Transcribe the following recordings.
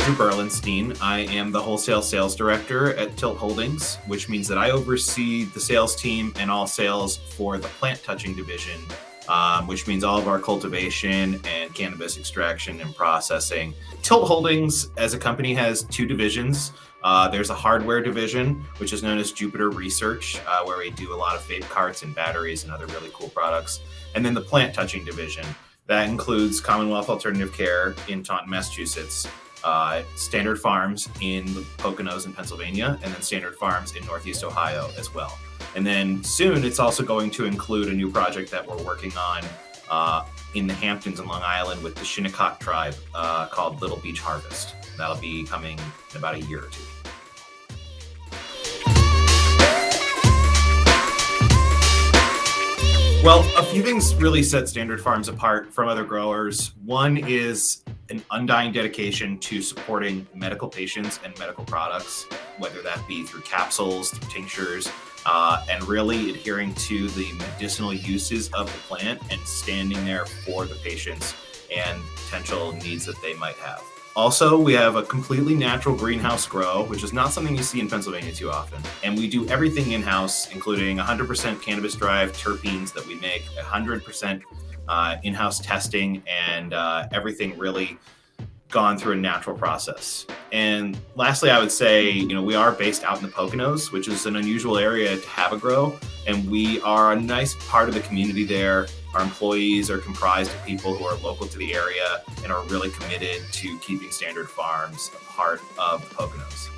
Andrew Berlanstein. I am the Wholesale Sales Director at Tilt Holdings, which means that I oversee the sales team and all sales for the plant touching division, which means all of our cultivation and cannabis extraction and processing. Tilt Holdings as a company has two divisions. There's a hardware division, which is known as Jupiter Research, where we do a lot of vape carts and batteries and other really cool products. And then the plant touching division. That includes Commonwealth Alternative Care in Taunton, Massachusetts, Standard Farms in the Poconos in Pennsylvania, and then Standard Farms in Northeast Ohio as well. And then soon it's also going to include a new project that we're working on in the Hamptons and Long Island with the Shinnecock tribe called Little Beach Harvest. That'll be coming in about a year or two. Well, a few things really set Standard Farms apart from other growers. One is an undying dedication to supporting medical patients and medical products, whether that be through capsules, through tinctures, and really adhering to the medicinal uses of the plant and standing there for the patients and potential needs that they might have. Also, we have a completely natural greenhouse grow, which is not something you see in Pennsylvania too often. And we do everything in-house, including 100% cannabis-derived terpenes that we make, 100% in-house testing, and everything really gone through a natural process. And lastly, I would say, we are based out in the Poconos, which is an unusual area to have a grow. And we are a nice part of the community there. Our employees are comprised of people who are local to the area and are really committed to keeping Standard Farms a part of the Poconos.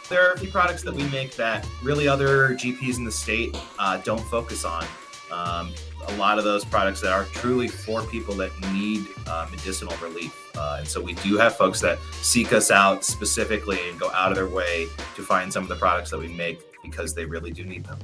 There are a few products that we make that really other GPs in the state don't focus on. A lot of those products that are truly for people that need medicinal relief. And so we do have folks that seek us out specifically and go out of their way to find some of the products that we make because they really do need them.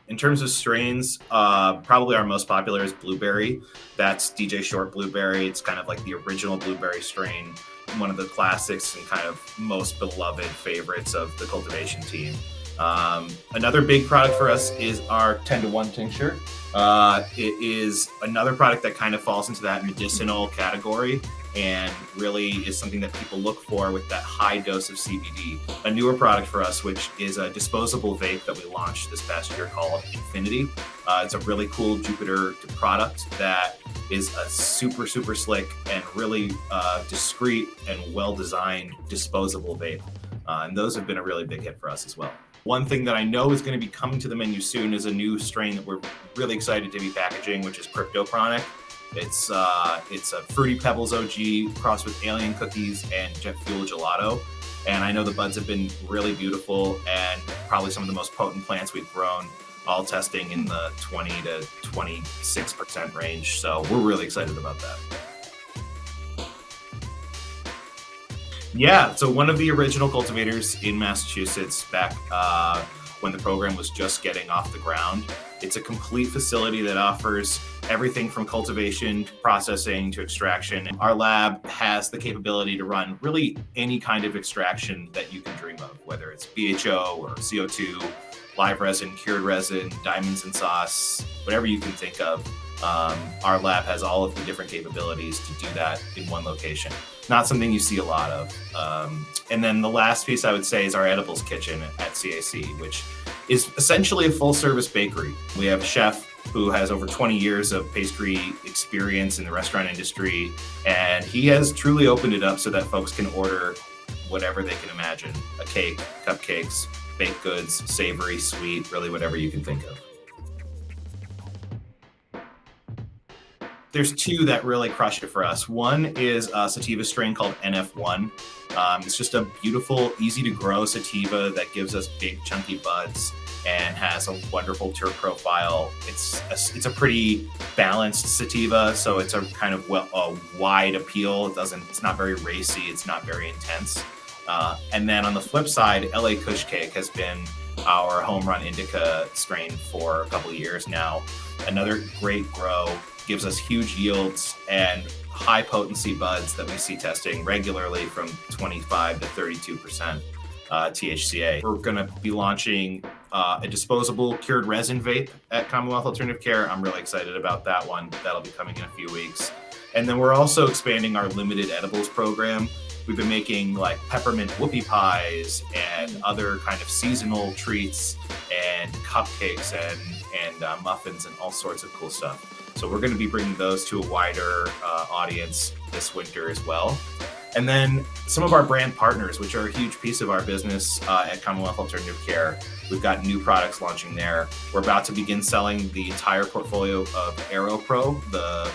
In terms of strains, probably our most popular is blueberry. That's DJ Short blueberry. It's kind of like the original blueberry strain, one of the classics and kind of most beloved favorites of the cultivation team. Another big product for us is our 10-to-1 tincture. It is another product that kind of falls into that medicinal category and really is something that people look for with that high dose of CBD. A newer product for us, which is a disposable vape that we launched this past year called Infinity. It's a really cool Jupiter product that is a super, super slick and really discreet and well-designed disposable vape. And those have been a really big hit for us as well. One thing that I know is going to be coming to the menu soon is a new strain that we're really excited to be packaging, which is Cryptochronic. It's a Fruity Pebbles OG crossed with Alien Cookies and Jet Fuel Gelato. And I know the buds have been really beautiful and probably some of the most potent plants we've grown, all testing in the 20 to 26% range. So we're really excited about that. Yeah, so one of the original cultivators in Massachusetts back when the program was just getting off the ground. It's a complete facility that offers everything from cultivation to processing to extraction. Our lab has the capability to run really any kind of extraction that you can dream of, whether it's BHO or CO2, live resin, cured resin, diamonds and sauce, whatever you can think of. Our lab has all of the different capabilities to do that in one location. Not something you see a lot of. And then the last piece I would say is our edibles kitchen at CAC, which is essentially a full-service bakery. We have a chef who has over 20 years of pastry experience in the restaurant industry, and he has truly opened it up so that folks can order whatever they can imagine. A cake, cupcakes, baked goods, savory, sweet, really whatever you can think of. There's two that really crushed it for us. One is a sativa strain called NF1. It's just a beautiful, easy to grow sativa that gives us big chunky buds and has a wonderful terp profile. It's a pretty balanced sativa, so it's a kind of a wide appeal. It's not very racy. It's not very intense. And then on the flip side, LA Kush Cake has been our home run indica strain for a couple of years now. Another great grow, gives us huge yields and high potency buds that we see testing regularly from 25 to 32% THCA. We're going to be launching a disposable cured resin vape at Commonwealth Alternative Care. I'm really excited about that one. That'll be coming in a few weeks. And then we're also expanding our limited edibles program. we've been making like peppermint whoopie pies and other kind of seasonal treats and cupcakes and muffins and all sorts of cool stuff. So we're going to be bringing those to a wider audience this winter as well. And then some of our brand partners, which are a huge piece of our business at Commonwealth Alternative Care. We've got new products launching there. We're about to begin selling the entire portfolio of AeroPro, the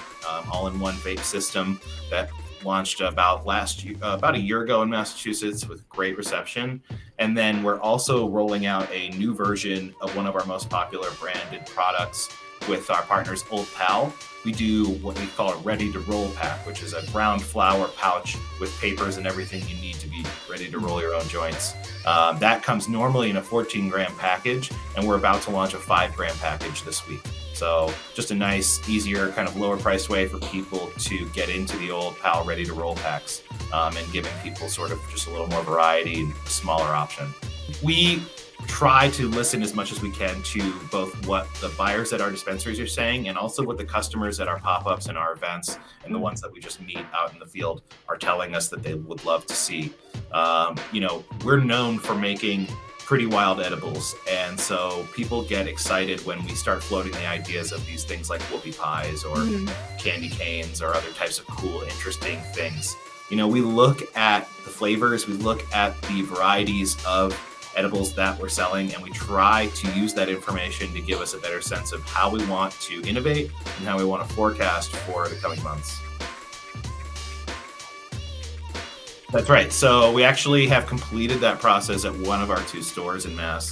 all-in-one vape system that launched about a year ago in Massachusetts with great reception. And then we're also rolling out a new version of one of our most popular branded products with our partners Old Pal. We do what we call a ready-to-roll pack, which is a ground flower pouch with papers and everything you need to be ready to roll your own joints. That comes normally in a 14-gram package, and we're about to launch a 5-gram package this week. So just a nice, easier, kind of lower-priced way for people to get into the Old Pal ready-to-roll packs, and giving people sort of just a little more variety and a smaller option. We try to listen as much as we can to both what the buyers at our dispensaries are saying and also what the customers at our pop-ups and our events and the ones that we just meet out in the field are telling us that they would love to see. We're known for making pretty wild edibles, and so people get excited when we start floating the ideas of these things like whoopie pies or candy canes or other types of cool, interesting things. We look at the flavors, we look at the varieties of edibles that we're selling, and we try to use that information to give us a better sense of how we want to innovate and how we want to forecast for the coming months. That's right. So we actually have completed that process at one of our 2 stores in Mass.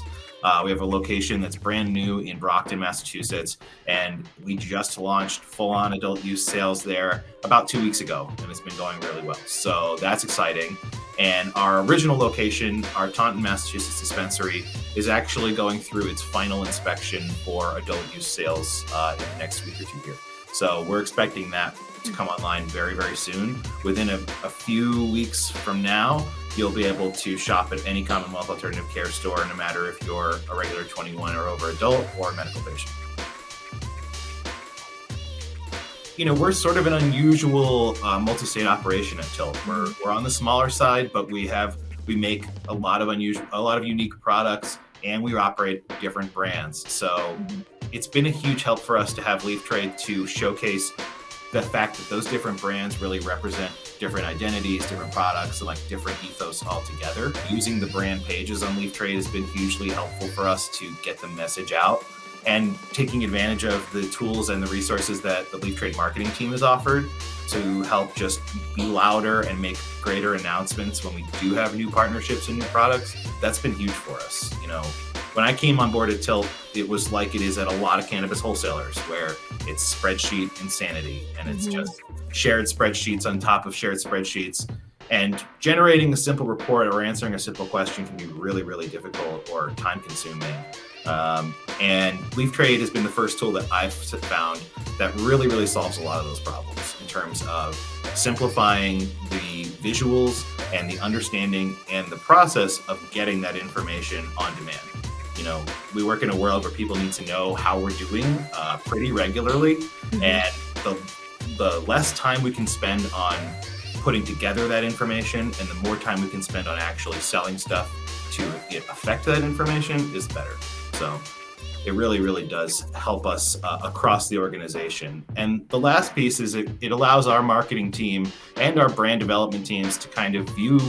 We have a location that's brand new in Brockton, Massachusetts, and we just launched full-on adult use sales there about 2 weeks ago, and it's been going really well. So that's exciting. And our original location, our Taunton, Massachusetts dispensary, is actually going through its final inspection for adult use sales in the next week or 2 here. So we're expecting that to come online very, very soon. Within a few weeks from now, you'll be able to shop at any Commonwealth Alternative Care store, no matter if you're a regular 21 or over adult or a medical patient. We're sort of an unusual multi-state operation at Tilt. We're on the smaller side, but we make a lot of unique products, and we operate different brands. So it's been a huge help for us to have Leaf Trade to showcase the fact that those different brands really represent different identities, different products, and like different ethos altogether. Using the brand pages on Leaf Trade has been hugely helpful for us to get the message out, and taking advantage of the tools and the resources that the Leaf Trade marketing team has offered to help just be louder and make greater announcements when we do have new partnerships and new products. That's been huge for us. When I came on board at Tilt, it was like it is at a lot of cannabis wholesalers, where it's spreadsheet insanity, and it's just shared spreadsheets on top of shared spreadsheets. And generating a simple report or answering a simple question can be really, really difficult or time consuming. And Leaf Trade has been the first tool that I've found that really, really solves a lot of those problems in terms of simplifying the visuals and the understanding and the process of getting that information on demand. We work in a world where people need to know how we're doing pretty regularly, and the less time we can spend on putting together that information and the more time we can spend on actually selling stuff to affect that information is better. So it really, really does help us across the organization. And the last piece is it allows our marketing team and our brand development teams to kind of view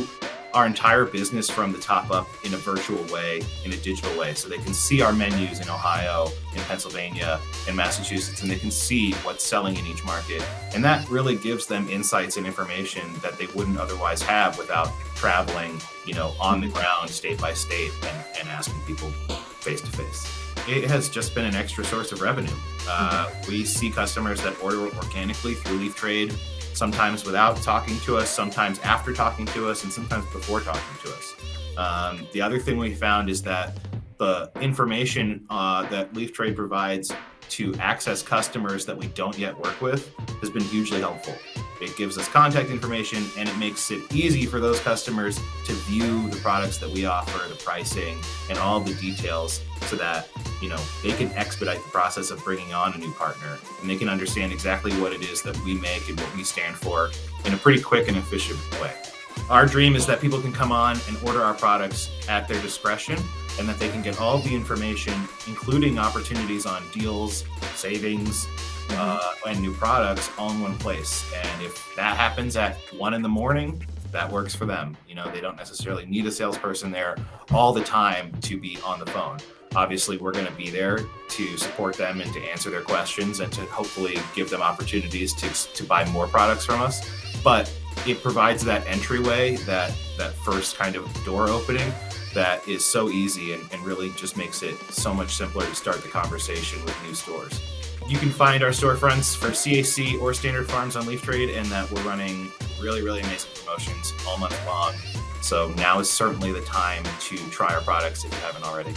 our entire business from the top up in a virtual way, in a digital way. So they can see our menus in Ohio, in Pennsylvania, in Massachusetts, and they can see what's selling in each market. And that really gives them insights and information that they wouldn't otherwise have without traveling, on the ground, state by state, and asking people face to face. It has just been an extra source of revenue. We see customers that order organically through Leaf Trade, sometimes without talking to us, sometimes after talking to us, and sometimes before talking to us. The other thing we found is that the information that Leaf Trade provides to access customers that we don't yet work with has been hugely helpful. It gives us contact information, and it makes it easy for those customers to view the products that we offer, the pricing, and all the details, so that they can expedite the process of bringing on a new partner, and they can understand exactly what it is that we make and what we stand for in a pretty quick and efficient way. Our dream is that people can come on and order our products at their discretion, and that they can get all the information, including opportunities on deals, savings, and new products all in one place. And if that happens at 1 a.m, that works for them. They don't necessarily need a salesperson there all the time to be on the phone. Obviously, we're going to be there to support them and to answer their questions and to hopefully give them opportunities to buy more products from us. But it provides that entryway, that first kind of door opening that is so easy and really just makes it so much simpler to start the conversation with new stores. You can find our storefronts for CAC or Standard Farms on Leaf Trade, and that we're running really, really amazing promotions all month long. So now is certainly the time to try our products if you haven't already.